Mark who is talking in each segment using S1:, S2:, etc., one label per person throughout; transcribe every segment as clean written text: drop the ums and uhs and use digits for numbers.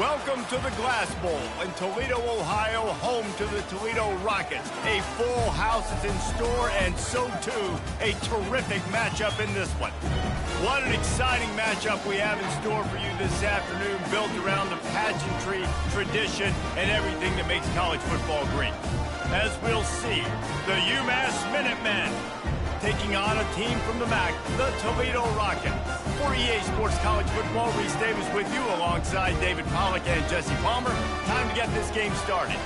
S1: Welcome to the Glass Bowl in Toledo, Ohio, home to the Toledo Rockets. A full house is in store, and so too a terrific matchup in this one. What an exciting matchup we have in store for you this afternoon, built around the pageantry, tradition, and everything that makes college football great. As we'll see, the UMass Minutemen taking on a team from the MAC, the Toledo Rockets. For EA Sports College Football, Reese Davis with you alongside David Pollack and Jesse Palmer. Time to get this game started.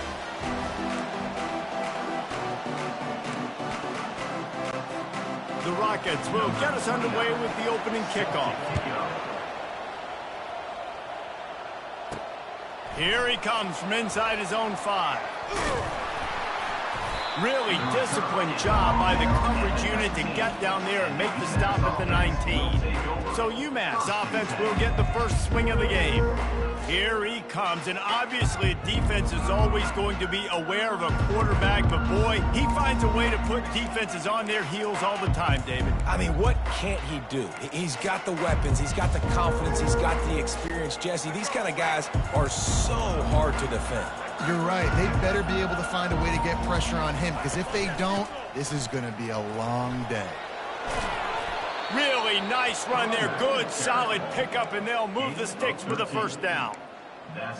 S1: The Rockets will get us underway with the opening kickoff. Here he comes from inside his own 5. Really disciplined job by the coverage unit to get down there and make the stop at the 19. So UMass offense will get the first swing of the game. Here he comes, and obviously defense is always going to be aware of a quarterback, but boy, he finds a way to put defenses on their heels all the time, David.
S2: I mean, what can't he do? He's got the weapons, he's got the confidence, he's got the experience. Jesse, these kind of guys are so hard to defend.
S3: You're right. They better be able to find a way to get pressure on him, because if they don't, this is going to be a long day.
S1: Really nice run there. Good, solid pickup, and they'll move the sticks for the first down.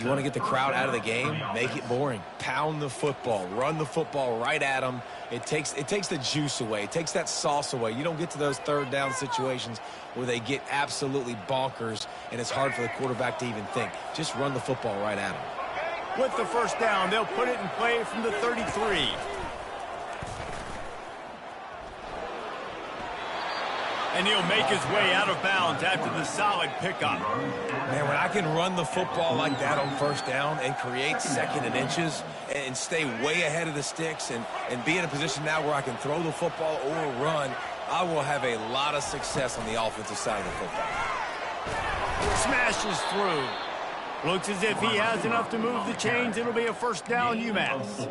S2: You want to get the crowd out of the game? Make it boring. Pound the football. Run the football right at them. It takes the juice away. It takes that sauce away. You don't get to those third down situations where they get absolutely bonkers, and it's hard for the quarterback to even think. Just run the football right at them.
S1: With the first down, they'll put it in play from the 33. And he'll make his way out of bounds after the solid pickup.
S2: Man, when I can run the football like that on first down and create second and inches and stay way ahead of the sticks and be in a position now where I can throw the football or run, I will have a lot of success on the offensive side of the football.
S1: Smashes through. Looks as if he has enough to move the chains. It'll be a first down, UMass.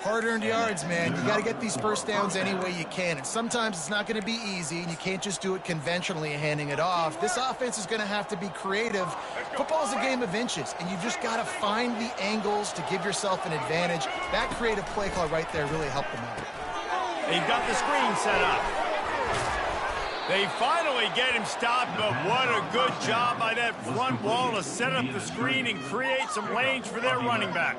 S3: Hard-earned yards, man. You got to get these first downs any way you can. And sometimes it's not going to be easy, and you can't just do it conventionally handing it off. This offense is going to have to be creative. Football's a game of inches, and you just got to find the angles to give yourself an advantage. That creative play call right there really helped them out.
S1: They've got the screen set up. They finally get him stopped, but what a good job by that front wall to set up the screen and create some lanes for their running back.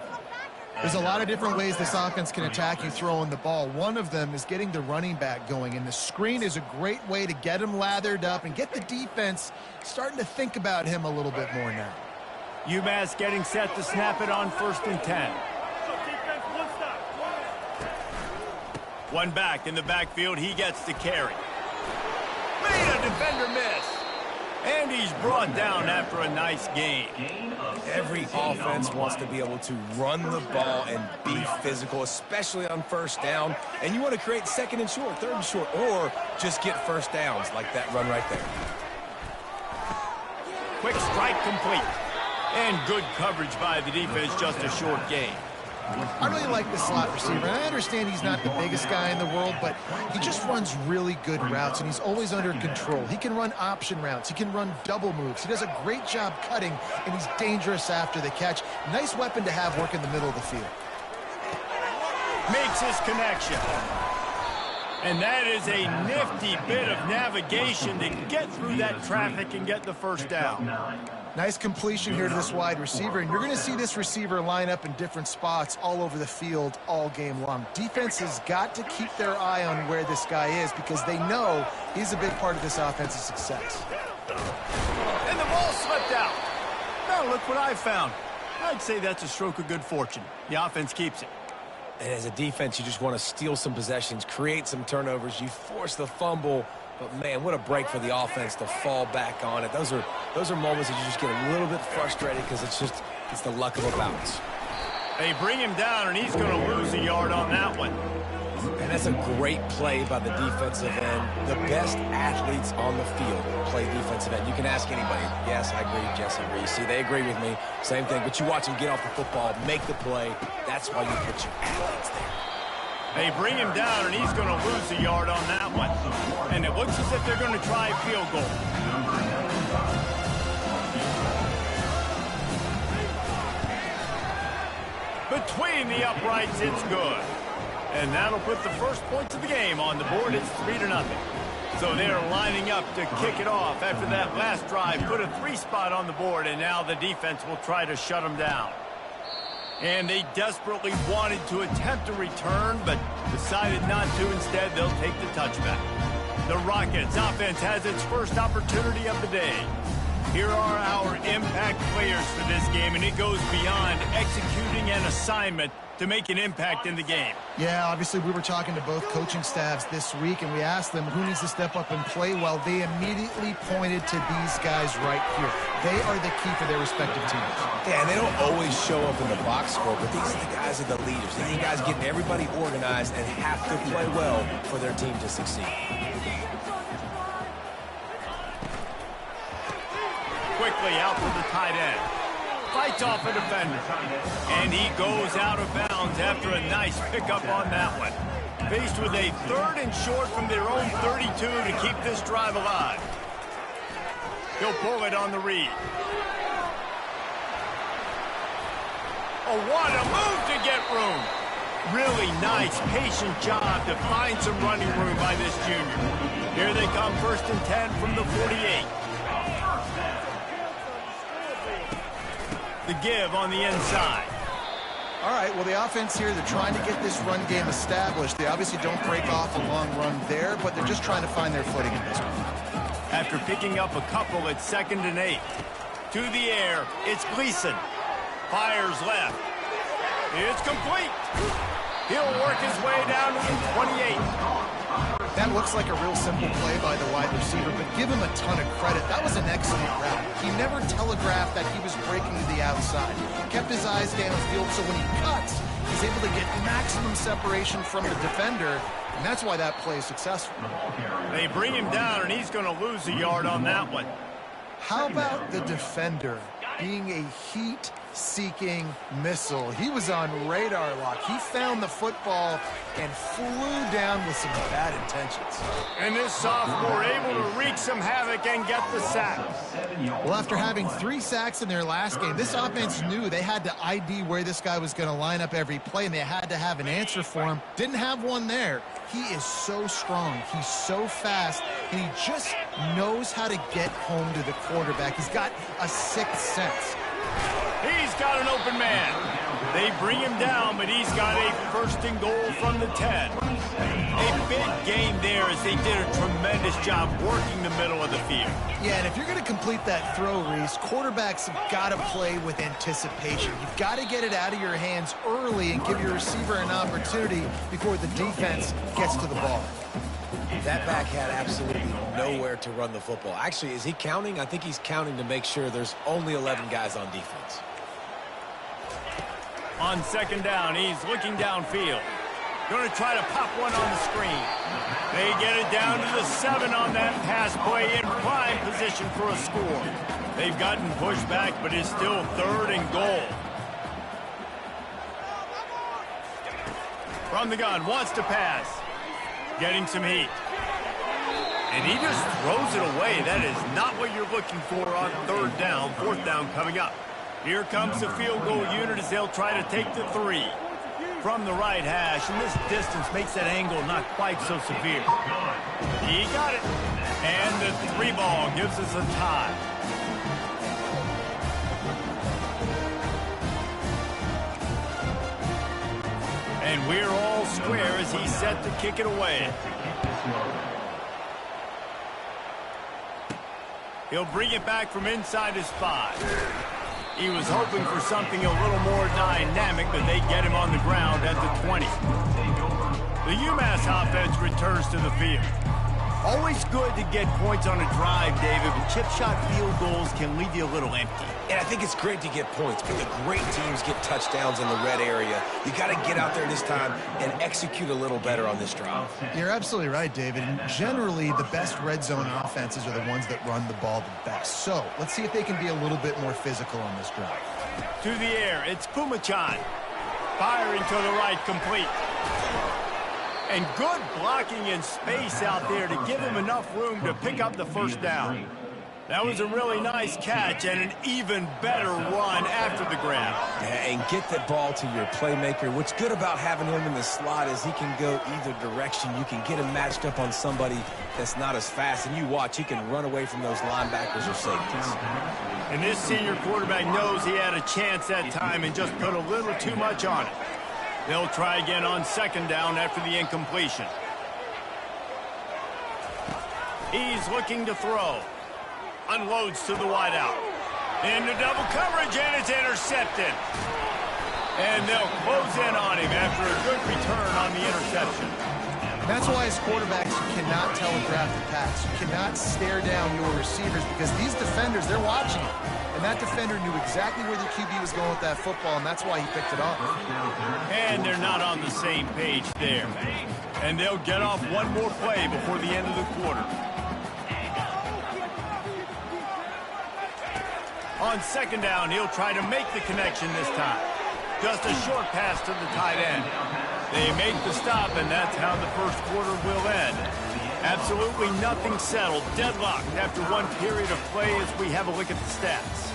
S3: There's a lot of different ways this offense can attack you throwing the ball. One of them is getting the running back going, and the screen is a great way to get him lathered up and get the defense starting to think about him a little bit more now.
S1: UMass getting set to snap it on 1st and 10. One back in the backfield, he gets the carry. Made a defender miss. And he's brought down after a nice gain.
S2: Every offense wants to be able to run the ball and be physical, especially on first down. And you want to create second and short, third and short, or just get first downs like that run right there.
S1: Quick strike complete. And good coverage by the defense, just a short gain.
S3: I really like the slot receiver, and I understand he's not the biggest guy in the world, but he just runs really good routes, and he's always under control. He can run option routes. He can run double moves. He does a great job cutting, and he's dangerous after the catch. Nice weapon to have work in the middle of the field.
S1: Makes his connection. And that is a nifty bit of navigation to get through that traffic and get the first down.
S3: Nice completion here to this wide receiver, and you're going to see this receiver line up in different spots all over the field all game long. Defense has got to keep their eye on where this guy is because they know he's a big part of this offense's success.
S1: And the ball slipped out. Now look what I found. I'd say that's a stroke of good fortune. The offense keeps it.
S2: And as a defense, you just want to steal some possessions, create some turnovers. You force the fumble. But, man, what a break for the offense to fall back on it. Those are moments that you just get a little bit frustrated because it's the luck of a bounce.
S1: They bring him down, and he's going to lose a yard on that one.
S2: And that's a great play by the defensive end. The best athletes on the field play defensive end. You can ask anybody. Yes, I agree, Jesse agrees. See, they agree with me. Same thing. But you watch them get off the football, make the play. That's why you put your athletes there.
S1: They bring him down, and he's going to lose a yard on that one. And it looks as if they're going to try a field goal. Between the uprights, it's good. And that'll put the first points of the game on the board. It's 3-0. So they're lining up to kick it off after that last drive. Put a 3 spot on the board, and now the defense will try to shut them down. And they desperately wanted to attempt a return, but decided not to. Instead, they'll take the touchback. The Rockets offense has its first opportunity of the day. Here are our impact players for this game, and it goes beyond executing an assignment to make an impact in the game.
S3: Yeah, obviously we were talking to both coaching staffs this week, and we asked them who needs to step up and play well. They immediately pointed to these guys right here. They are the key for their respective teams.
S2: Yeah, and they don't always show up in the box score, but these are the guys that are the leaders. These are the guys getting everybody organized and have to play well for their team to succeed.
S1: Quickly out to the tight end. Fights off a defender. And he goes out of bounds after a nice pickup on that one. Faced with a 3rd and short from their own 32 to keep this drive alive. He'll pull it on the read. Oh, what a move to get room. Really nice, patient job to find some running room by this junior. Here they come, 1st and 10 from the 48. The give on the inside.
S3: All right, well, the offense here, they're trying to get this run game established. They obviously don't break off a long run there, but they're just trying to find their footing in this one.
S1: After picking up a couple at 2nd and 8. To the air, it's Gleason. Fires left. It's complete. He'll work his way down to the 28.
S3: That looks like a real simple play by the wide receiver, but give him a ton of credit. That was an excellent route. He never telegraphed that he was breaking to the outside. Kept his eyes downfield, so when he cuts, he's able to get maximum separation from the defender, and that's why that play is successful.
S1: They bring him down, and he's going to lose a yard on that one.
S3: How about the defender being a heat-seeking missile? He was on radar lock. He found the football and flew down with some bad intentions.
S1: And this sophomore able to wreak some havoc and get the sack.
S3: Well, after having 3 sacks in their last game, this offense knew they had to ID where this guy was going to line up every play, and they had to have an answer for him. Didn't have one there. He is so strong. He's so fast, and he just knows how to get home to the quarterback. He's got a 6th sense.
S1: He's got an open man. They bring him down, but he's got a 1st and goal from the 10. A big gain there as they did a tremendous job working the middle of the field.
S3: Yeah, and if you're going to complete that throw, Reese, quarterbacks have got to play with anticipation. You've got to get it out of your hands early and give your receiver an opportunity before the defense gets to the ball.
S2: That back had absolutely nowhere to run the football. Actually, is he counting? I think he's counting to make sure there's only 11 guys on defense.
S1: On 2nd down, he's looking downfield. Going to try to pop one on the screen. They get it down to the 7 on that pass play in prime position for a score. They've gotten pushed back, but it's still 3rd and goal. From the gun, wants to pass. Getting some heat. And he just throws it away. That is not what you're looking for on 3rd down. 4th down coming up. Here comes the field goal unit as they'll try to take the 3. From the right hash, and this distance makes that angle not quite so severe. He got it. And the 3 ball gives us a tie. And we're all square as he's set to kick it away. He'll bring it back from inside his 5. He was hoping for something a little more dynamic, but they get him on the ground at the 20. The UMass offense returns to the field. Always good to get points on a drive, David, but chip shot field goals can leave you a little empty.
S2: And I think it's great to get points, but the great teams get touchdowns in the red area. You got to get out there this time and execute a little better on this drive.
S3: You're absolutely right, David. And generally, the best red zone offenses are the ones that run the ball the best. So let's see if they can be a little bit more physical on this drive.
S1: To the air, it's Pumachan. Firing to the right, complete. And good blocking in space out there to give him enough room to pick up the 1st down. That was a really nice catch and an even better run after the grab.
S2: Yeah, and get that ball to your playmaker. What's good about having him in the slot is he can go either direction. You can get him matched up on somebody that's not as fast, and you watch, he can run away from those linebackers or safeties.
S1: And this senior quarterback knows he had a chance that time and just put a little too much on it. They'll try again on second down after the incompletion. He's looking to throw. Unloads to the wideout. Into double coverage, and it's intercepted. And they'll close in on him after a good return on the interception.
S3: And that's why as quarterbacks, you cannot telegraph the pass. You cannot stare down your receivers because these defenders, they're watching it. And that defender knew exactly where the QB was going with that football, and that's why he picked it off.
S1: And they're not on the same page there. And they'll get off one more play before the end of the quarter. On second down, he'll try to make the connection this time. Just a short pass to the tight end. They make the stop, and that's how the first quarter will end. Absolutely nothing settled. Deadlocked after one period of play as we have a look at the stats.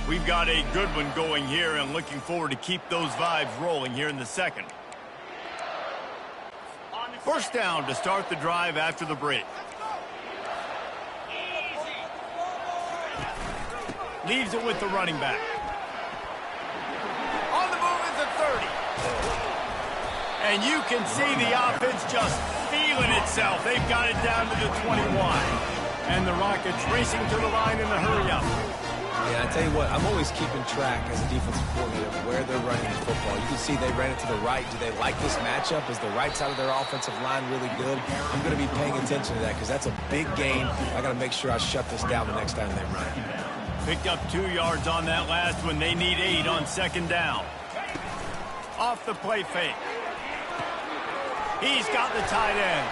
S1: We've got a good one going here and looking forward to keep those vibes rolling here in the second. First down to start the drive after the break. Leaves it with the running back. On the move is the 30. And you can see the offense just feeling itself. They've got it down to the 21. And the Rockets racing to the line in the hurry-up.
S2: Yeah, I tell you what, I'm always keeping track as a defensive coordinator of where they're running the football. You can see they ran it to the right. Do they like this matchup? Is the right side of their offensive line really good? I'm going to be paying attention to that because that's a big gain. I got to make sure I shut this down the next time they run.
S1: Picked up 2 yards on that last one. They need 8 on second down. Off the play fake. He's got the tight end.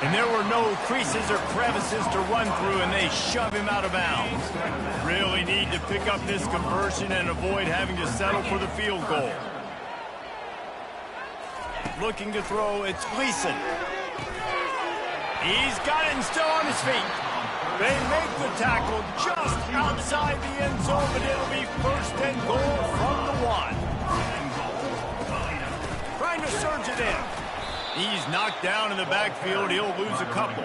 S1: And there were no creases or crevices to run through, and they shove him out of bounds. Really need to pick up this conversion and avoid having to settle for the field goal. Looking to throw, it's Gleason. He's got it and still on his feet. They make the tackle just outside the end zone, but it'll be first and goal from the 1. Trying to surge it in. He's knocked down in the backfield. He'll lose a couple.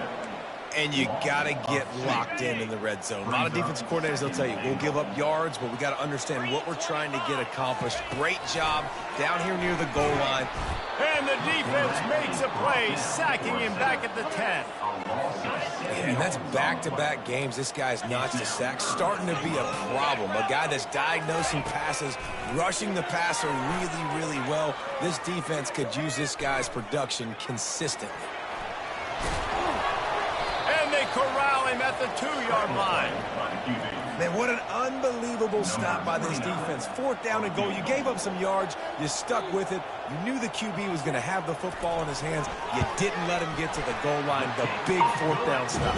S2: And you got to get locked in the red zone. A lot of defensive coordinators, they'll tell you, we'll give up yards, but we got to understand what we're trying to get accomplished. Great job down here near the goal line.
S1: And the defense makes a play, sacking him back at the 10.
S2: And that's back-to-back games. This guy's notched a sack, starting to be a problem. A guy that's diagnosing passes, rushing the passer really, really well. This defense could use this guy's production consistently.
S1: And they corral him at the 2-yard line.
S2: Man, what an unbelievable stop by this defense. 4th down and goal. You gave up some yards. You stuck with it. You knew the QB was going to have the football in his hands. You didn't let him get to the goal line. The big 4th down stop.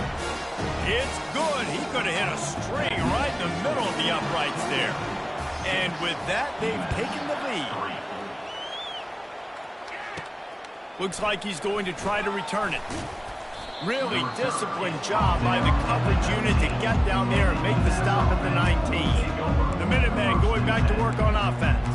S1: It's good. He could have hit a string right in the middle of the uprights there. And with that, they've taken the lead. Looks like he's going to try to return it. Really disciplined job by the coverage unit to get down there and make the stop at the 19. The Minutemen going back to work on offense.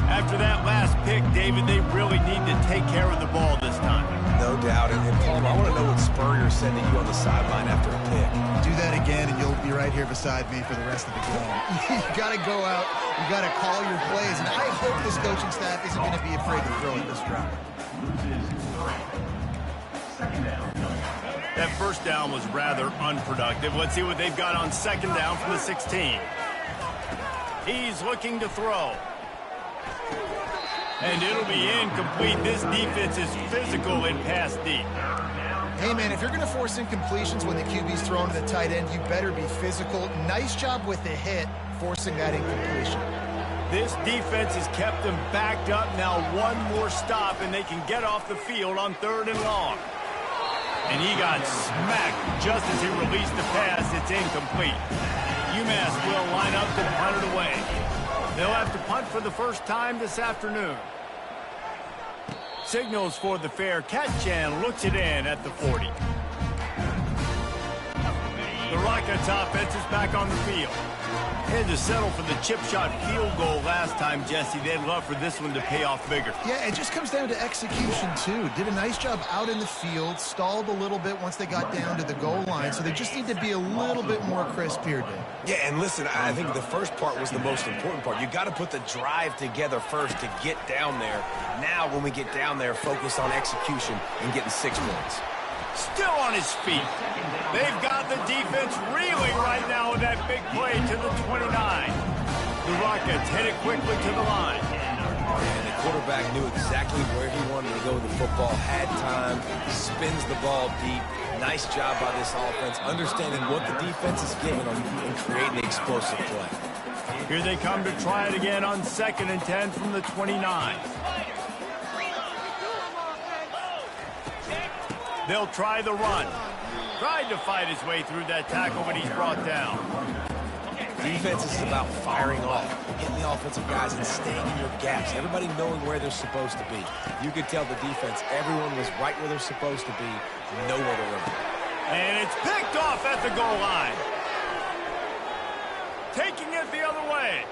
S1: After that last pick, David, they really need to take care of the ball this time.
S2: No doubt. And Palmer, I want to know what Spurrier said to you on the sideline after a pick.
S3: Do that again, and you'll be right here beside me for the rest of the game. You got to go out. You got to call your plays. And I hope this coaching staff isn't going to be afraid to throw at this drive.
S1: That first down was rather unproductive. Let's see what they've got on second down from the 16. He's looking to throw. And it'll be incomplete. This defense is physical in pass deep.
S3: Hey, man, if you're going to force incompletions when the QB's thrown to the tight end, you better be physical. Nice job with the hit, forcing that incompletion.
S1: This defense has kept them backed up. Now one more stop, and they can get off the field on 3rd and long. And he got smacked just as he released the pass. It's incomplete. UMass will line up to punt it away. They'll have to punt for the first time this afternoon. Signals for the fair catch and looks it in at the 40. The Rockets offense is back on the field. Had to settle for the chip shot field goal last time, Jesse. They'd love for this one to pay off bigger.
S3: Yeah, it just comes down to execution, too. Did a nice job out in the field, stalled a little bit once they got down to the goal line, so they just need to be a little bit more crisp here, Dave.
S2: Yeah, and listen, I think the first part was the most important part. You got to put the drive together first to get down there. Now, when we get down there, focus on execution and getting 6 points.
S1: Still on his feet. They've got the defense reeling right now with that big play to the 29. The Rockets headed quickly to the line.
S2: And the quarterback knew exactly where he wanted to go with the football, had time, spins the ball deep. Nice job by this offense, understanding what the defense is giving them and creating the explosive play.
S1: Here they come to try it again on 2nd and 10 from the 29. They'll try the run. Tried to fight his way through that tackle, but he's brought down.
S2: Defense is about firing off, hitting the offensive guys and staying in your gaps. Everybody knowing where they're supposed to be. You could tell the defense, everyone was right where they're supposed to be, nowhere to run.
S1: And it's picked off at the goal line. Taking it the other way.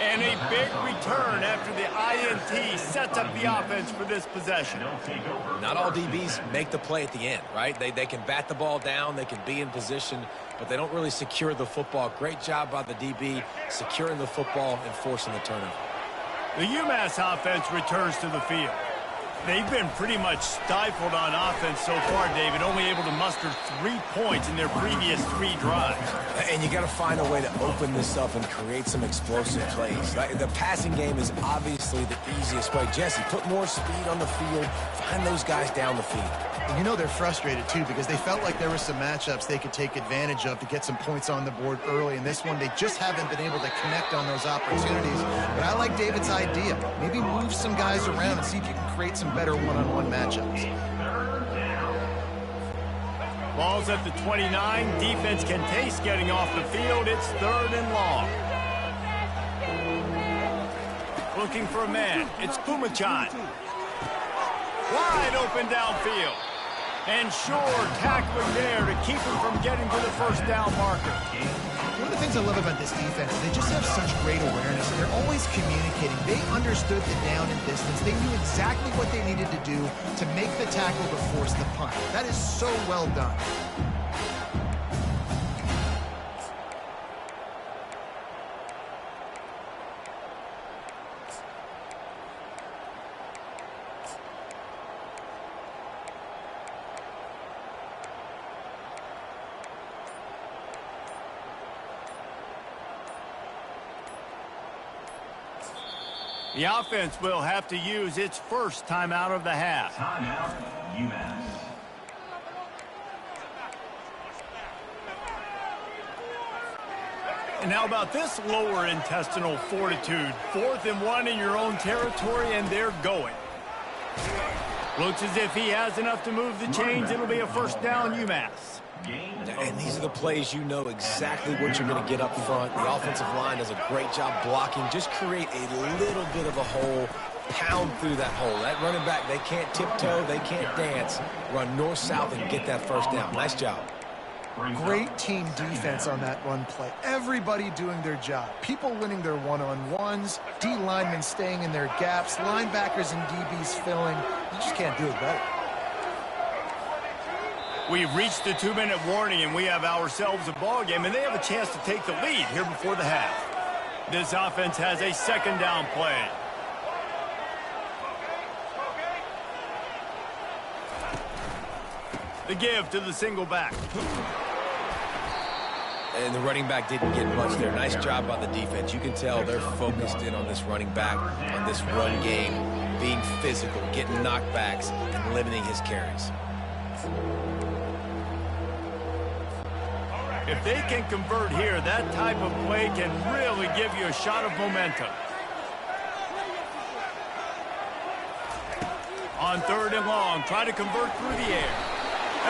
S1: And a big return after the INT sets up the offense for this possession.
S2: Not all DBs make the play at the end, right? They can bat the ball down, they can be in position, but they don't really secure the football. Great job by the DB securing the football and forcing the turnover.
S1: The UMass offense returns to the field. They've been pretty much stifled on offense so far, David, only able to muster 3 points in their previous 3 drives.
S2: And you got to find a way to open this up and create some explosive plays. The passing game is obviously the easiest way. Jesse, put more speed on the field, find those guys down the field.
S3: And you know they're frustrated, too, because they felt like there were some matchups they could take advantage of to get some points on the board early. In this one, they just haven't been able to connect on those opportunities. But I like David's idea. Maybe move some guys around and see if you can create some better one-on-one matchups.
S1: Ball's at the 29. Defense can taste getting off the field. It's 3rd and long. Looking for a man. It's Pumachan. Wide open downfield. And sure tackling there to keep him from getting to the first down marker.
S3: One of the things I love about this defense is they just have such great awareness, and they're always communicating. They understood the down and distance. They knew exactly what they needed to do to make the tackle to force the punt. That is so well done.
S1: The offense will have to use its first timeout of the half.
S4: Timeout, UMass.
S1: And how about this lower intestinal fortitude? 4th and 1 in your own territory, and they're going. Looks as if he has enough to move the chains. It'll be a first down, UMass.
S2: And these are the plays you know exactly what you're going to get up front. The offensive line does a great job blocking. Just create a little bit of a hole, pound through that hole. That running back, they can't tiptoe, they can't dance. Run north-south and get that first down. Nice job.
S3: Great team defense on that run play. Everybody doing their job. People winning their one-on-ones, D linemen staying in their gaps, linebackers and DBs filling. You just can't do it better.
S1: We've reached the 2-minute warning, and we have ourselves a ball game, and they have a chance to take the lead here before the half. This offense has a 2nd down play. The give to the single back.
S2: And the running back didn't get much there. Nice job by the defense. You can tell they're focused in on this running back, on this run game, being physical, getting knockbacks, and limiting his carries.
S1: If they can convert here, that type of play can really give you a shot of momentum. On 3rd and long, try to convert through the air.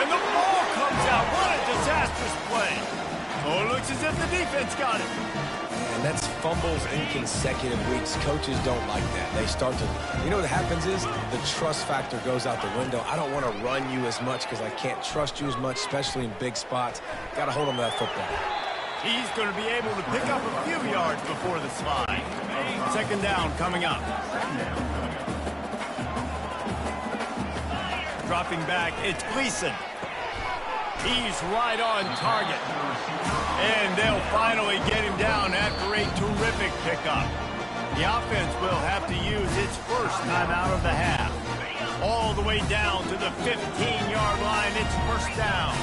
S1: And the ball comes out. What a disastrous play. Oh, it looks as if the defense got it.
S2: And that's fumbles in consecutive weeks. Coaches don't like that. They start to, you know what happens is the trust factor goes out the window. I don't want to run you as much because I can't trust you as much, especially in big spots. Got to hold on to that football.
S1: He's going to be able to pick up a few yards before the slide. Second down coming up. Dropping back, it's Gleason. He's right on target. And they'll finally get him down after a terrific pickup. The offense will have to use its first timeout of the half. All the way down to the 15-yard line, it's first down.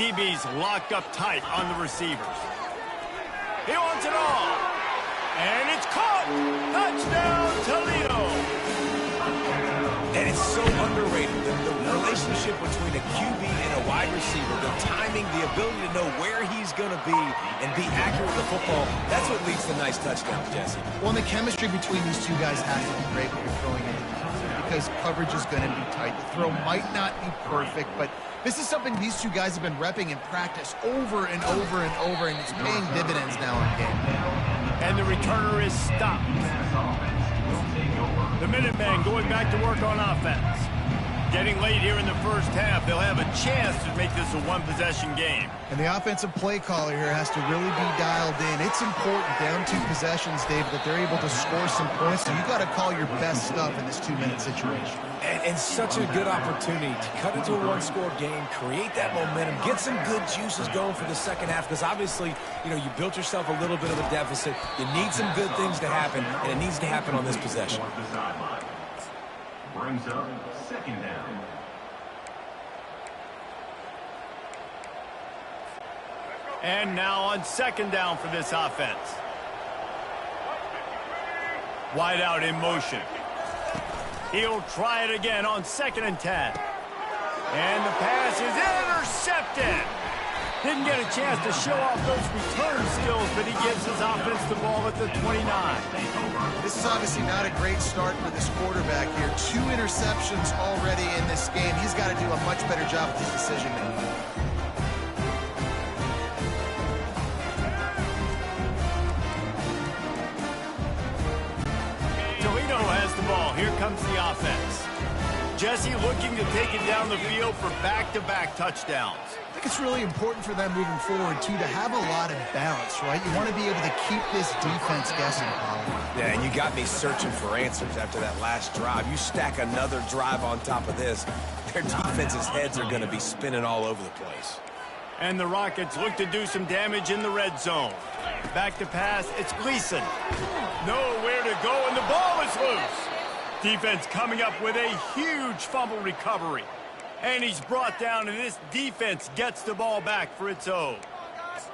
S1: DB's locked up tight on the receivers. He wants it all. And it's caught. Touchdown, Toledo.
S2: And it's so underrated. The relationship between a QB and a wide receiver, the timing, the ability to know where he's going to be and be accurate with the football, that's what leads to nice touchdowns, Jesse.
S3: Well, and the chemistry between these two guys has to be great when you're throwing it because coverage is going to be tight. The throw might not be perfect, but this is something these two guys have been repping in practice over and over and over, and it's paying dividends now in game.
S1: And the returner is stopped. The Minutemen going back to work on offense. Getting late here in the first half, they'll have a chance to make this a one-possession game.
S3: And the offensive play caller here has to really be dialed in. It's important down two possessions, David, that they're able to score some points. So you got to call your best stuff in this two-minute situation.
S2: And such a good opportunity to cut into a one-score game, create that momentum, get some good juices going for the second half. Because obviously, you know, you built yourself a little bit of a deficit. You need some good things to happen, and it needs to happen on this possession.
S4: Brings up second down.
S1: And now on second down for this offense. Wide out in motion. He'll try it again on 2nd and 10. And the pass is intercepted. Didn't get a chance to show off those return skills, but he gives his offense the ball at the 29.
S3: This is obviously not a great start for this quarterback here. 2 interceptions already in this game. He's got to do a much better job with his decision-making.
S1: Toledo has the ball. Here comes the offense. Jesse looking to take it down the field for back-to-back touchdowns.
S3: I think it's really important for them moving forward, too, to have a lot of balance, right? You want to be able to keep this defense guessing, Colin.
S2: Yeah, and you got me searching for answers after that last drive. You stack another drive on top of this, their defense's heads are going to be spinning all over the place.
S1: And the Rockets look to do some damage in the red zone. Back to pass, it's Gleason. Nowhere to go, and the ball is loose. Defense coming up with a huge fumble recovery. And he's brought down, and this defense gets the ball back for its own.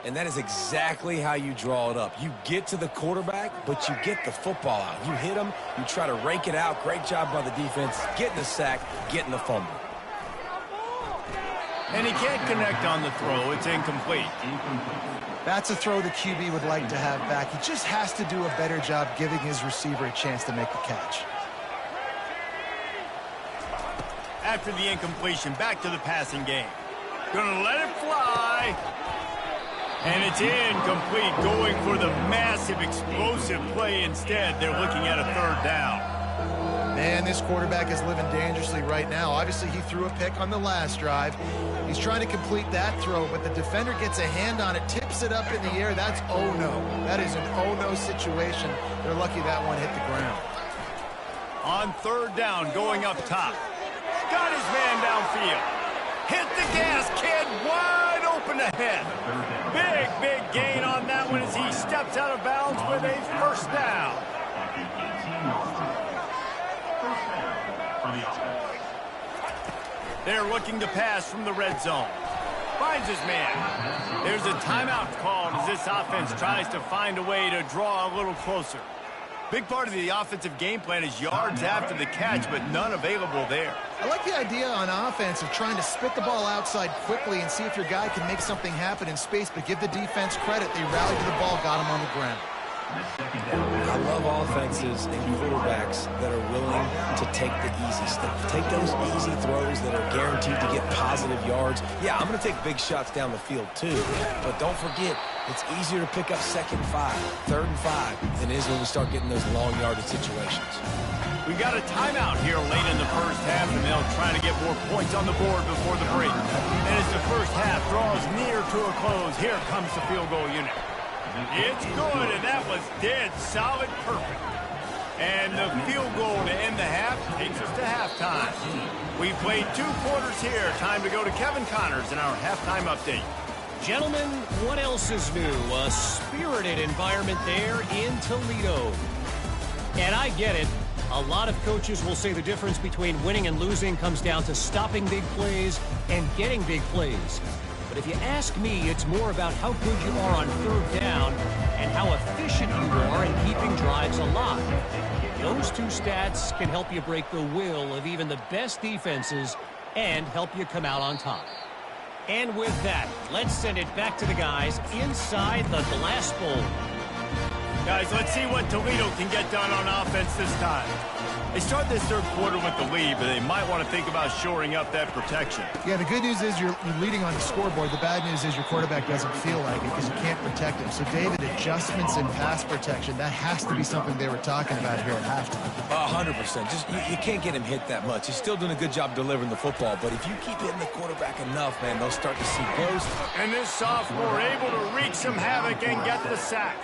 S2: And that is exactly how you draw it up. You get to the quarterback, but you get the football out. You hit him, you try to rake it out. Great job by the defense, getting the sack, getting the fumble.
S1: And he can't connect on the throw. It's incomplete.
S3: That's a throw the QB would like to have back. He just has to do a better job giving his receiver a chance to make the catch.
S1: After the incompletion, back to the passing game. Gonna let it fly. And it's incomplete, going for the massive explosive play instead. They're looking at a 3rd down.
S3: Man, this quarterback is living dangerously right now. Obviously, he threw a pick on the last drive. He's trying to complete that throw, but the defender gets a hand on it, tips it up in the air. That's oh-no. That is an oh-no situation. They're lucky that one hit the ground.
S1: On 3rd down, going up top. Got his man downfield. Hit the gas, kid. Wide open ahead. Big gain on that one as he steps out of bounds with a 1st down. They're looking to pass from the red zone. Finds his man. There's a timeout called as this offense tries to find a way to draw a little closer. Big part of the offensive game plan is yards after the catch, but none available there.
S3: I like the idea on offense of trying to spit the ball outside quickly and see if your guy can make something happen in space, but give the defense credit. They rallied to the ball, got him on the ground.
S2: I love offenses and quarterbacks that are willing to take the easy stuff. Take those easy throws that are guaranteed to get positive yards. Yeah, I'm going to take big shots down the field too. But don't forget, it's easier to pick up 2nd and 5, 3rd and 5 than it is when we start getting those long yardage situations.
S1: We got a timeout here late in the first half, and they'll try to get more points on the board before the break. And as the first half draws near to a close, here comes the field goal unit. It's good, and that was dead solid perfect. And the field goal to end the half takes us to halftime. We've played 2 quarters here. Time to go to Kevin Connors in our halftime update.
S5: Gentlemen, what else is new? A spirited environment there in Toledo. And I get it. A lot of coaches will say the difference between winning and losing comes down to stopping big plays and getting big plays. But if you ask me, it's more about how good you are on 3rd down and how efficient you are in keeping drives alive. Those 2 stats can help you break the will of even the best defenses and help you come out on top. And with that, let's send it back to the guys inside the glass bowl.
S1: Guys, let's see what Toledo can get done on offense this time. They start this 3rd quarter with the lead, but they might want to think about shoring up that protection.
S3: Yeah, the good news is you're leading on the scoreboard. The bad news is your quarterback doesn't feel like it because you can't protect him. So, David, adjustments in pass protection, that has to be something they were talking about here at halftime.
S2: 100%. Just you can't get him hit that much. He's still doing a good job delivering the football, but if you keep hitting the quarterback enough, man, they'll start to see blows.
S1: And this sophomore able to wreak some havoc and get the sack.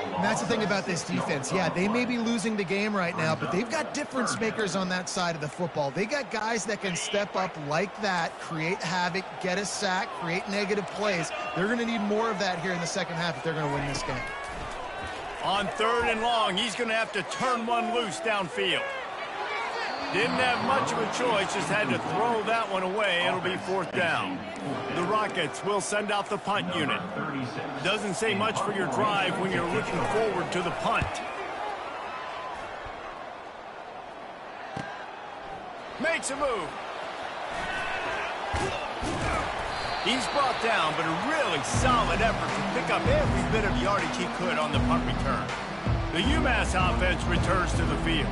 S3: And that's the thing about this defense. Yeah, they may be losing the game right now, but they've got difference makers on that side of the football. They got guys that can step up like that, create havoc, get a sack, create negative plays. They're going to need more of that here in the second half if they're going to win this game.
S1: On 3rd and long, he's going to have to turn one loose downfield. Didn't have much of a choice, just had to throw that one away. It'll be 4th down. The Rockets will send out the punt unit. Doesn't say much for your drive when you're looking forward to the punt. Makes a move. He's brought down, but a really solid effort to pick up every bit of yardage he could on the punt return. The UMass offense returns to the field.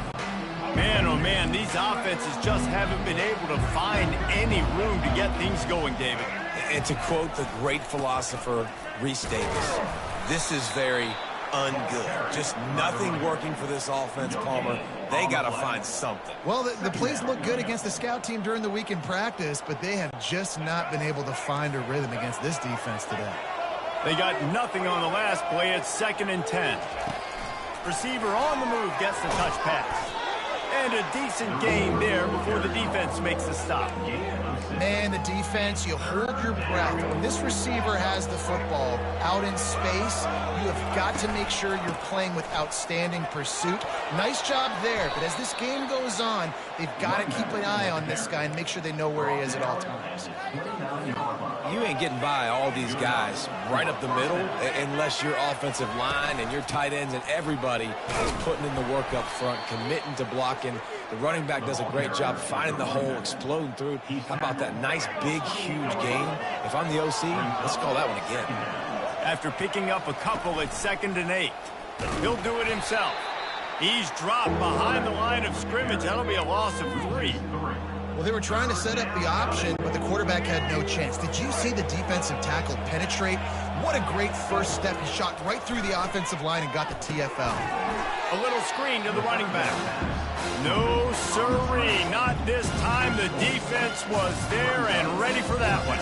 S1: Man, oh man, these offenses just haven't been able to find any room to get things going, David.
S2: And to quote the great philosopher Reese Davis, this is very ungood. Just nothing working for this offense, Palmer. They got to find something.
S3: Well, the plays look good against the scout team during the week in practice, but they have just not been able to find a rhythm against this defense today.
S1: They got nothing on the last play. It's 2nd and 10. Receiver on the move gets the touch pass. And a decent gain there before the defense makes the stop.
S3: Man, the defense, you hold your breath. When this receiver has the football out in space, you have got to make sure you're playing with outstanding pursuit. Nice job there, but as this game goes on, they've got to keep an eye on this guy and make sure they know where he is at all times.
S2: You ain't getting by all these guys right up the middle unless your offensive line and your tight ends and everybody is putting in the work up front, committing to blocking. The running back does a great job finding the hole, exploding through. How about that nice, big, huge gain? If I'm the OC, let's call that one again.
S1: After picking up a couple at 2nd and 8, he'll do it himself. He's dropped behind the line of scrimmage. That'll be a loss of 3.
S3: Well, they were trying to set up the option, but the quarterback had no chance. Did you see the defensive tackle penetrate? What a great first step. He shot right through the offensive line and got the TFL.
S1: A little screen to the running back. No sirree, not this time. The defense was there and ready for that one.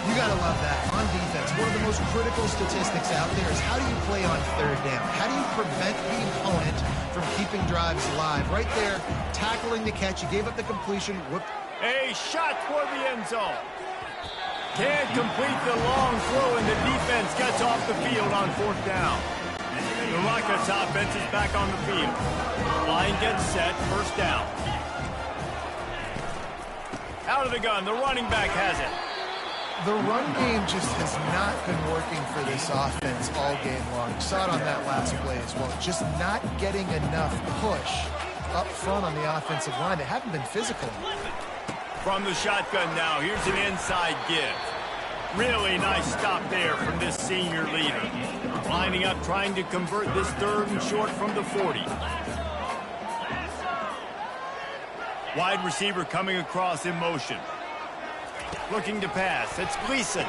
S3: You got to love that. On defense, one of the most critical statistics out there is how do you play on 3rd down? How do you prevent the opponent from keeping drives alive? Right there, tackling the catch. You gave up the completion. Whoop.
S1: A shot toward the end zone. Can't complete the long throw, and the defense gets off the field on 4th down. The Rockets offense is back on the field. Line gets set, 1st down. Out of the gun, the running back has it.
S3: The run game just has not been working for this offense all game long. You saw it on that last play as well. Just not getting enough push up front on the offensive line. They haven't been physical.
S1: From the shotgun now, here's an inside give. Really nice stop there from this senior leader. Lining up, trying to convert this 3rd and short from the 40. Wide receiver coming across in motion. Looking to pass. It's Gleason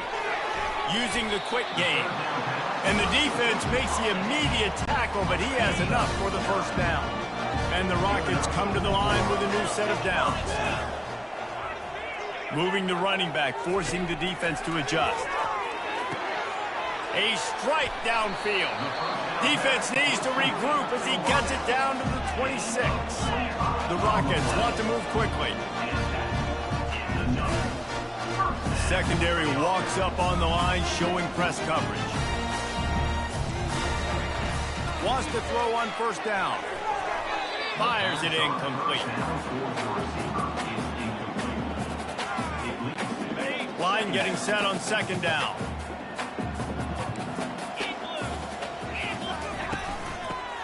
S1: using the quick game. And the defense makes the immediate tackle, but he has enough for the first down. And the Rockets come to the line with a new set of downs. Moving the running back, forcing the defense to adjust. A strike downfield. Defense needs to regroup as he gets it down to the 26. The Rockets want to move quickly. Secondary walks up on the line, showing press coverage. Wants to throw on first down. Fires it incomplete. Line getting set on second down.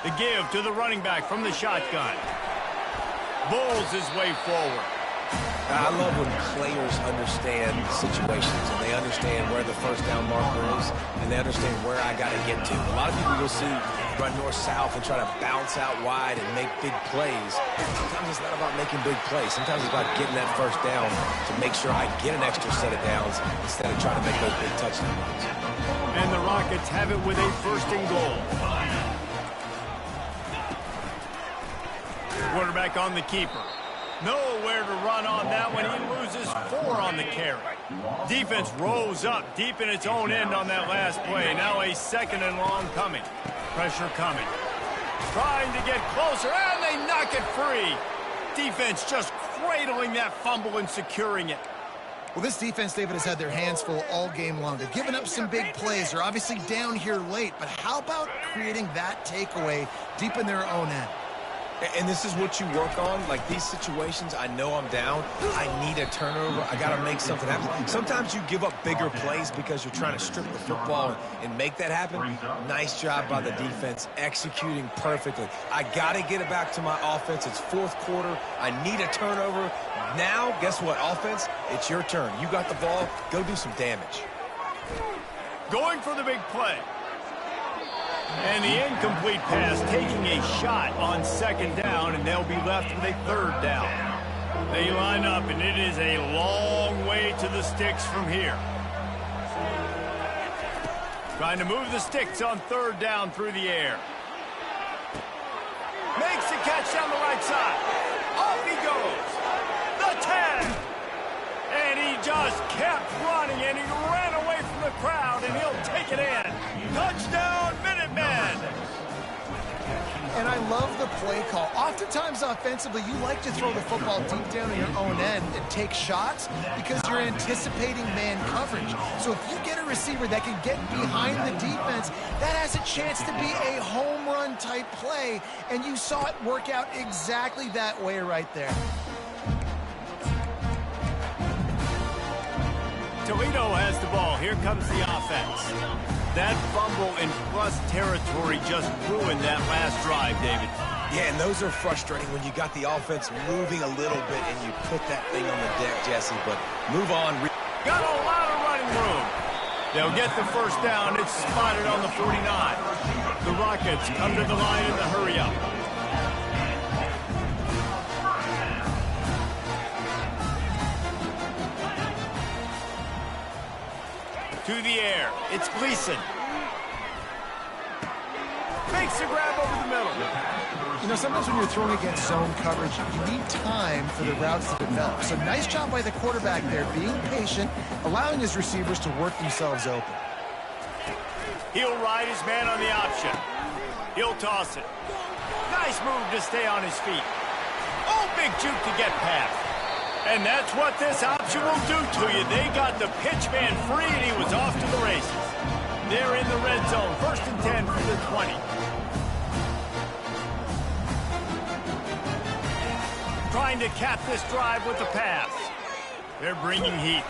S1: The give to the running back from the shotgun. Bowls his way forward.
S2: I love when players understand situations and they understand where the first down marker is and they understand where I got to get to. A lot of people you'll see run north-south and try to bounce out wide and make big plays. Sometimes it's not about making big plays. Sometimes it's about getting that first down to make sure I get an extra set of downs instead of trying to make those big touchdown runs.
S1: And the Rockets have it with a 1st and goal. Quarterback on the keeper. Nowhere to run on that one. He loses 4 on the carry. Defense rose up deep in its own end on that last play. Now a 2nd and long coming. Pressure coming. Trying to get closer, and they knock it free. Defense just cradling that fumble and securing it.
S3: Well, this defense, David, has had their hands full all game long. They've given up some big plays. They're obviously down here late, but how about creating that takeaway deep in their own end?
S2: And this is what you work on. Like these situations, I know I'm down. I need a turnover. I got to make something happen. Sometimes you give up bigger plays because you're trying to strip the football and make that happen. Nice job by the defense, executing perfectly. I got to get it back to my offense. It's 4th quarter. I need a turnover. Now, guess what, offense? It's your turn. You got the ball. Go do some damage.
S1: Going for the big play. And the incomplete pass taking a shot on 2nd down, and they'll be left with a 3rd down. They line up, and it is a long way to the sticks from here. Trying to move the sticks on 3rd down through the air. Makes the catch down the right side. Off he goes. The 10. And he just kept running, and he ran away from the crowd, and he'll take it in. Touchdown, Minutemen!
S3: And I love the play call. Oftentimes, offensively, you like to throw the football deep down in your own end and take shots because you're anticipating man coverage. So if you get a receiver that can get behind the defense, that has a chance to be a home run type play, and you saw it work out exactly that way right there.
S1: Toledo has the ball. Here comes the offense. That fumble in plus territory just ruined that last drive, David.
S2: Yeah, and those are frustrating when you got the offense moving a little bit and you put that thing on the deck, Jesse, but move on.
S1: Got a lot of running room. They'll get the first down. It's spotted on the 49. The Rockets come to the line in the hurry-up. To the air. It's Gleason. Makes the grab over the middle.
S3: You know, sometimes when you're throwing against zone coverage, you need time for the routes to develop. So nice job by the quarterback there, being patient, allowing his receivers to work themselves open.
S1: He'll ride his man on the option. He'll toss it. Nice move to stay on his feet. Oh, big juke to get past. And that's what this option will do to you. They got the pitch man free, and he was off to the races. They're in the red zone. 1st and 10 from the 20. Trying to cap this drive with the pass. They're bringing heat.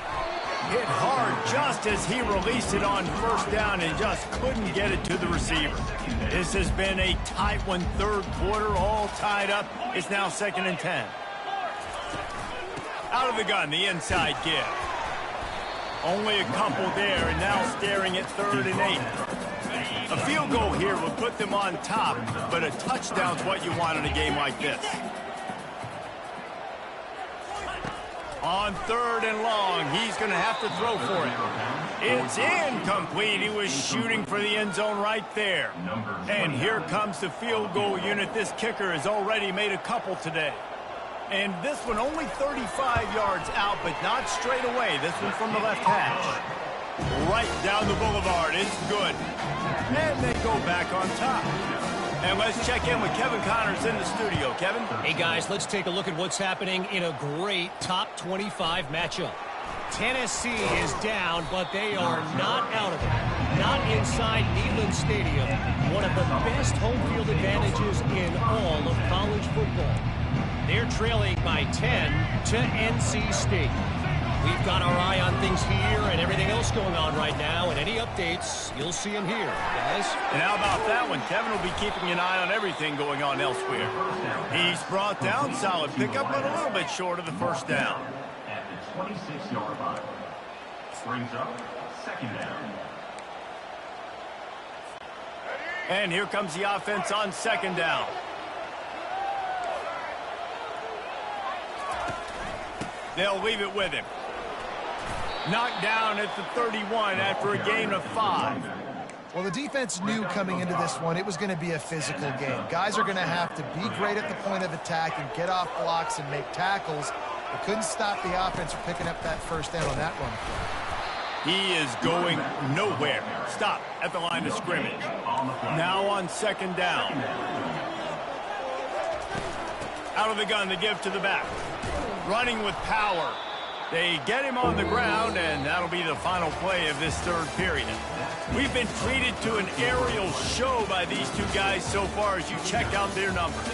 S1: Hit hard just as he released it on 1st down and just couldn't get it to the receiver. This has been a tight one, 3rd quarter, all tied up. It's now 2nd and 10. Out of the gun, the inside give. Only a couple there, and now staring at 3rd and 8. A field goal here would put them on top, but a touchdown's what you want in a game like this. On 3rd and long, he's going to have to throw for it. It's incomplete. He was shooting for the end zone right there. And here comes the field goal unit. This kicker has already made a couple today. And this one only 35 yards out, but not straight away. This one from the left hash. Right down the boulevard. It's good. And they go back on top. And let's check in with Kevin Connors in the studio. Kevin?
S5: Hey, guys, let's take a look at what's happening in a great top 25 matchup. Tennessee is down, but they are not out of it. Not inside Neyland Stadium, one of the best home field advantages in all of college football. They're trailing by 10 to NC State. We've got our eye on things here and everything else going on right now, and any updates, you'll see them here, guys.
S1: And how about that one? Kevin will be keeping an eye on everything going on elsewhere. He's brought down, solid pickup, but a little bit short of the first down.
S4: At the 26-yard line. Brings up 2nd down.
S1: And here comes the offense on 2nd down. They'll leave it with him. Knocked down at the 31 after a gain of 5.
S3: Well, the defense knew coming into this one it was going to be a physical game. Guys are going to have to be great at the point of attack and get off blocks and make tackles. They couldn't stop the offense from picking up that first down on that one.
S1: He is going nowhere. Stop at the line of scrimmage. Now on 2nd down. Out of the gun to give to the back. Running with power. They get him on the ground, and that'll be the final play of this 3rd period. We've been treated to an aerial show by these two guys so far as you check out their numbers.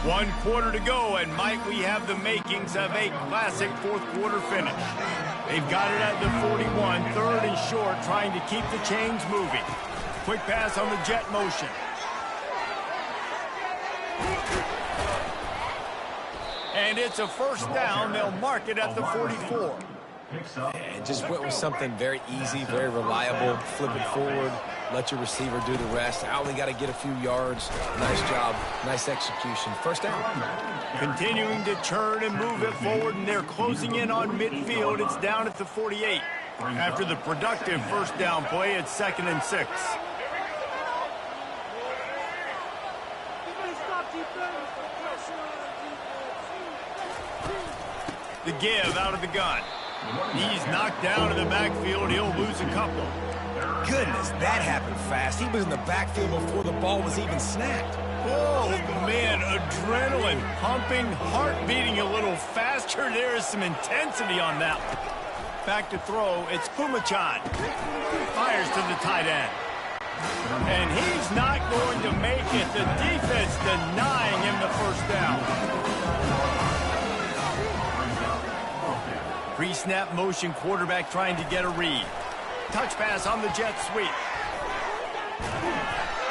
S1: One quarter to go, and might we have the makings of a classic 4th quarter finish. They've got it at the 41, 3rd and short, trying to keep the chains moving. Quick pass on the jet motion. And it's a first down. They'll mark it at the 44.
S2: And just went with something very easy, very reliable. Flip it forward, let your receiver do the rest. I only got to get a few yards. Nice job, nice execution. First down.
S1: Continuing to turn and move it forward, and they're closing in on midfield. It's down at the 48. After the productive first down play, it's 2nd and 6. The give out of the gun. He's knocked down in the backfield. He'll lose a couple.
S2: Goodness, that happened fast. He was in the backfield before the ball was even snapped.
S1: Oh, man, adrenaline pumping, heart beating a little faster. There is some intensity on that one. Back to throw, it's Pumachan. Fires to the tight end. And he's not going to make it. The defense denying him the first down. Pre-snap motion, quarterback trying to get a read. Touch pass on the jet sweep.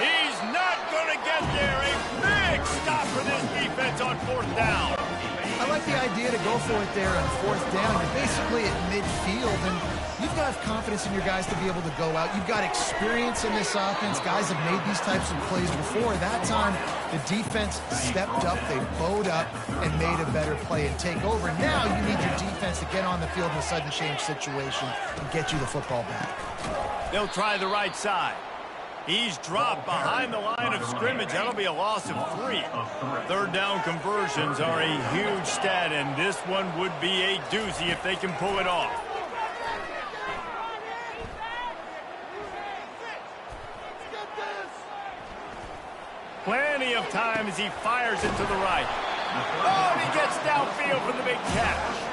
S1: He's not going to get there. A big stop for this defense on 4th down.
S3: I like the idea to go for it there on 4th down. You're basically at midfield, and you've got to have confidence in your guys to be able to go out. You've got experience in this offense. Guys have made these types of plays before. That time, the defense stepped up, they bowed up, and made a better play and take over. Now you need your defense to get on the field in a sudden change situation and get you the football back.
S1: They'll try the right side. He's dropped behind the line of scrimmage. That'll be a loss of 3. 3rd down conversions are a huge stat, and this one would be a doozy if they can pull it off. Plenty of time as he fires it to the right. Oh, and he gets downfield for the big catch.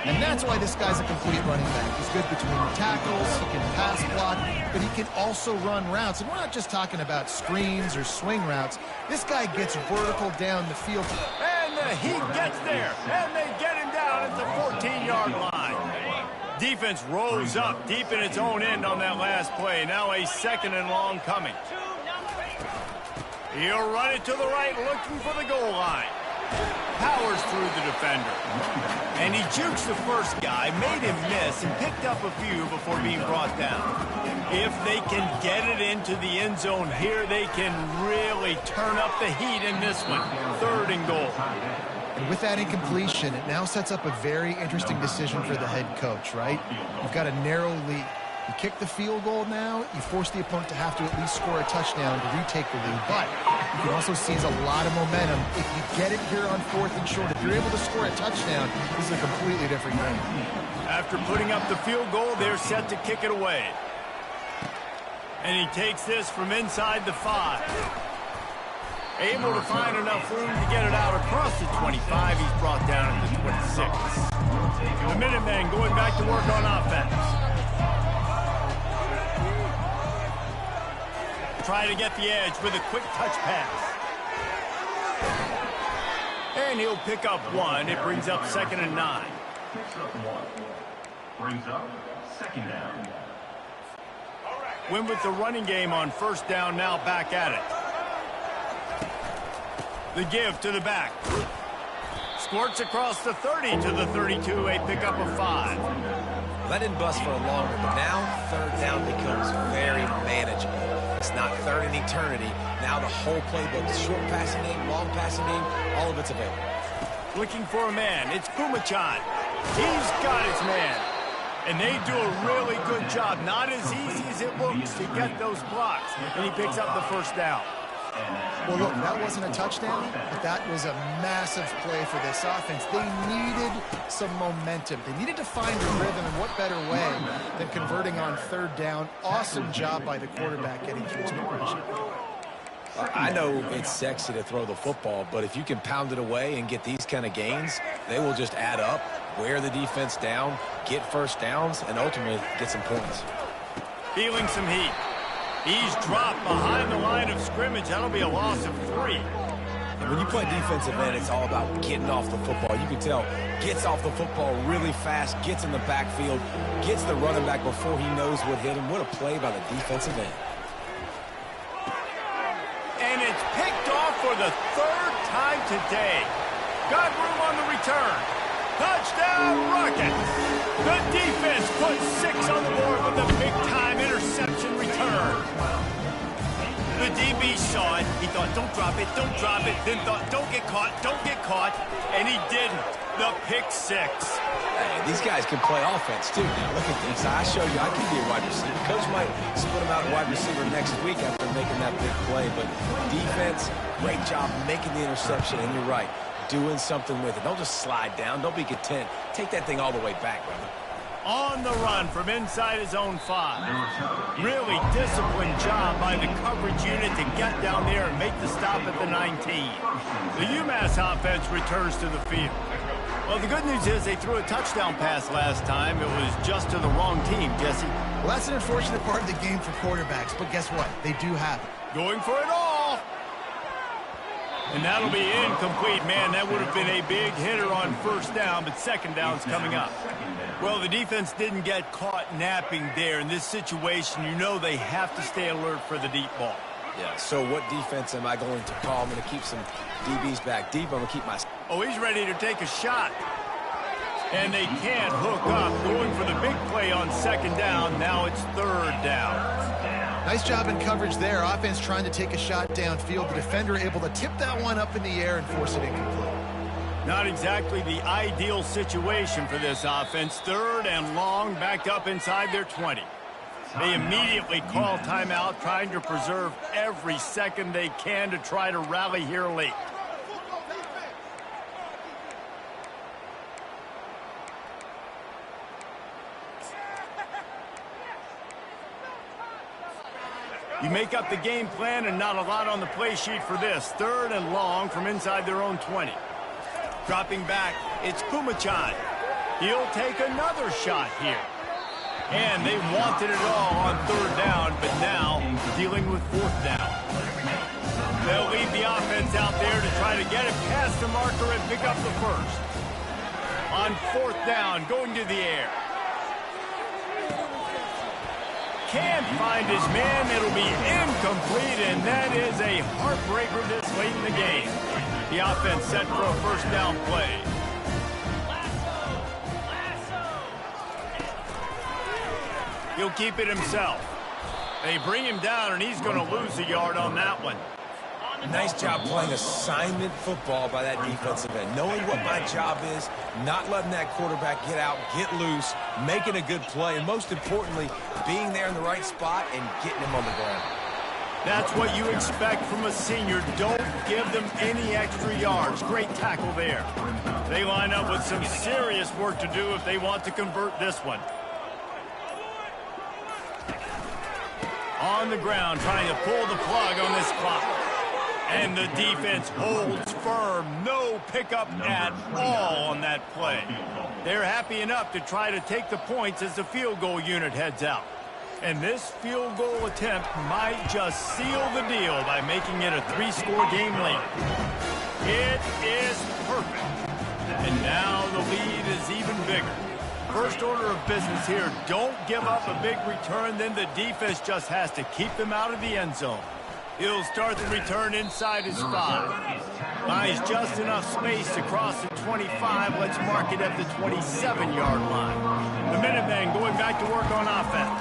S3: And that's why this guy's a complete running back. He's good between the tackles, he can pass block, but he can also run routes. And we're not just talking about screens or swing routes. This guy gets vertical down the field.
S1: And he gets there, and they get him down at the 14-yard line. Defense rose up deep in its own end on that last play. Now a 2nd and long coming. He'll run it to the right, looking for the goal line. Powers through the defender. And he jukes the first guy, made him miss, and picked up a few before being brought down. If they can get it into the end zone here, they can really turn up the heat in this one. 3rd and goal.
S3: And with that incompletion, it now sets up a very interesting decision for the head coach, right? You've got a narrow lead. You kick the field goal now, you force the opponent to have to at least score a touchdown to retake the lead. But you can also seize a lot of momentum. If you get it here on 4th and short, if you're able to score a touchdown, this is a completely different game.
S1: After putting up the field goal, they're set to kick it away. And he takes this from inside the 5. Able to find enough room to get it out across the 25. He's brought down at the 26. The Minutemen going back to work on offense. Try to get the edge with a quick touch pass. And he'll pick up 1. It brings up 2nd and 9.
S4: Picks up 1. Brings up 2nd down.
S1: Win with the running game on 1st down, now back at it. The give to the back. Squirts across the 30 to the 32, a pickup of 5.
S2: Well, that didn't bust for a long one, but now 3rd down becomes very manageable. It's not 3rd in eternity. Now the whole playbook, short passing game, long passing game, all of it's available.
S1: Looking for a man. It's Pumachan. He's got his man. And they do a really good job. Not as easy as it looks to get those blocks. And he picks up the 1st down.
S3: Well, look, that wasn't a touchdown, but that was a massive play for this offense. They needed some momentum. They needed to find a rhythm, and what better way than converting on 3rd down. Awesome job by the quarterback getting through his progression.
S2: I know it's sexy to throw the football, but if you can pound it away and get these kind of gains, they will just add up, wear the defense down, get 1st downs, and ultimately get some points.
S1: Feeling some heat. He's dropped behind the line of scrimmage. That'll be a loss of 3.
S2: And when you play defensive end, it's all about getting off the football. You can tell, gets off the football really fast, gets in the backfield, gets the running back before he knows what hit him. What a play by the defensive end.
S1: And it's picked off for the 3rd time today. Got room on the return. Touchdown, Rockets! The defense puts 6 on the board with a big-time interception return. The DB saw it. He thought, don't drop it, don't drop it. Then thought, don't get caught, and he didn't. The pick 6.
S2: Hey, these guys can play offense, too. Now, look at this. I show you, I can be a wide receiver. Coach might split him out a wide receiver next week after making that big play. But defense, great job making the interception, and you're right. Doing something with it. Don't just slide down. Don't be content. Take that thing all the way back, brother.
S1: On the run from inside his own 5. Really disciplined job by the coverage unit to get down there and make the stop at the 19. The UMass offense returns to the field. Well, the good news is they threw a touchdown pass last time. It was just to the wrong team, Jesse.
S3: Well, that's an unfortunate part of the game for quarterbacks, but guess what? They do have it.
S1: Going for it all. And that'll be incomplete. Man, that would have been a big hitter on 1st down, but 2nd down's coming up. Well, the defense didn't get caught napping there. In this situation, you know they have to stay alert for the deep ball.
S2: Yeah, so what defense am I going to call? I'm going to keep some DBs back deep. I'm going to keep my...
S1: Oh, he's ready to take a shot. And they can't hook up. Going for the big play on 2nd down. Now it's 3rd down.
S3: Nice job in coverage there. Offense trying to take a shot downfield. The defender able to tip that one up in the air and force it incomplete.
S1: Not exactly the ideal situation for this offense. 3rd and long, backed up inside their 20. They immediately call timeout, trying to preserve every second they can to try to rally here late. You make up the game plan and not a lot on the play sheet for this. 3rd and long from inside their own 20. Dropping back, it's Pumachan. He'll take another shot here. And they wanted it all on 3rd down, but now dealing with 4th down. They'll lead the offense out there to try to get it past the marker and pick up the 1st. On 4th down, going to the air. can't find his man. It'll be incomplete, and that is a heartbreaker this late in the game. The offense set for a first down play. He'll keep it himself. They bring him down, and he's going to lose a yard on that one.
S2: Nice job playing assignment football by that defensive end. Knowing what my job is, not letting that quarterback get out, get loose, making a good play, and most importantly, being there in the right spot and getting him on the ground.
S1: That's what you expect from a senior. Don't give them any extra yards. Great tackle there. They line up with some serious work to do if they want to convert this one. On the ground, trying to pull the plug on this clock. And the defense holds firm. No pickup at all on that play. They're happy enough to try to take the points as the field goal unit heads out. And this field goal attempt might just seal the deal by making it a 3-score game later. It is perfect. And now the lead is even bigger. First order of business here, don't give up a big return, then the defense just has to keep them out of the end zone. He'll start the return inside his 5. Buys just enough space to cross the 25. Let's mark it at the 27-yard line. The Minutemen going back to work on offense.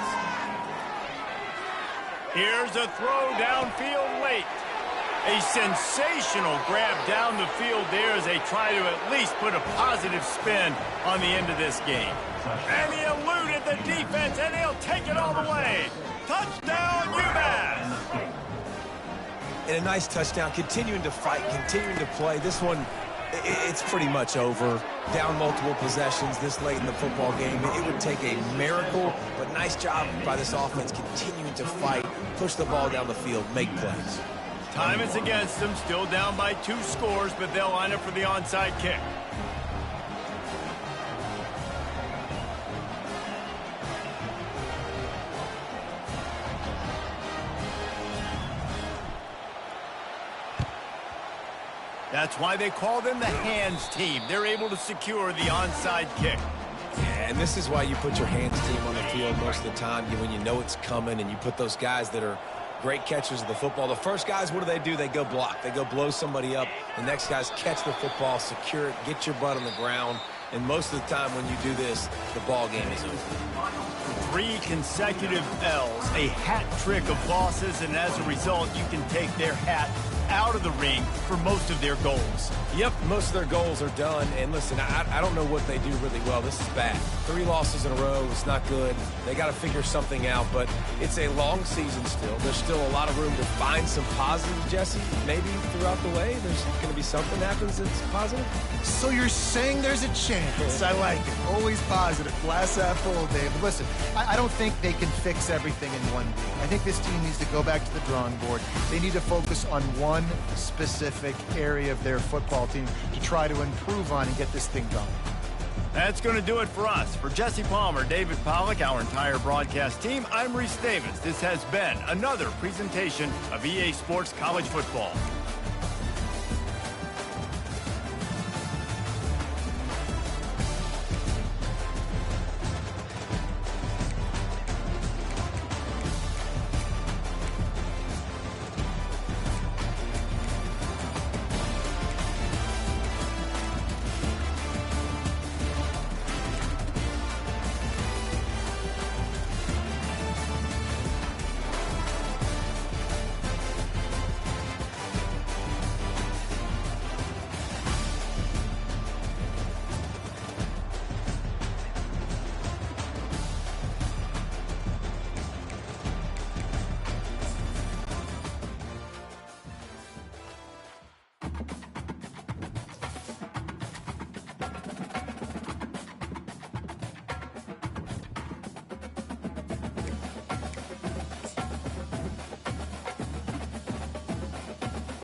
S1: Here's a throw downfield late. A sensational grab down the field there as they try to at least put a positive spin on the end of this game. And he eluded the defense, and he'll take it all the way. Touchdown, UMass!
S2: And a nice touchdown, continuing to fight, continuing to play. This one, it's pretty much over. Down multiple possessions this late in the football game. It would take a miracle, but nice job by this offense continuing to fight, push the ball down the field, make plays.
S1: Time is against them, still down by 2 scores, but they'll line up for the onside kick. That's why they call them the hands team. They're able to secure the onside kick.
S2: Yeah, and this is why you put your hands team on the field most of the time when you know it's coming, and you put those guys that are great catchers of the football. The first guys, what do? They go block. They go blow somebody up. The next guys catch the football, secure it, get your butt on the ground. And most of the time when you do this, the ball game is over.
S1: 3 consecutive L's, a hat trick of losses, and as a result, you can take their hat out of the ring for most of their goals.
S2: Yep, most of their goals are done. And listen, I don't know what they do really well. This is bad. 3 losses in a row. It's not good. They got to figure something out, but it's a long season still. There's still a lot of room to find some positive, Jesse. Maybe throughout the way, there's going to be something happens that's positive.
S3: So you're saying there's a chance. I like it. Always positive. Glass half full, Dave. But listen, I don't think they can fix everything in one week. I think this team needs to go back to the drawing board. They need to focus on one specific area of their football team to try to improve on and get this thing going.
S1: That's going to do it for us. For Jesse Palmer, David Pollack, our entire broadcast team, I'm Reese Davis. This has been another presentation of EA Sports College Football.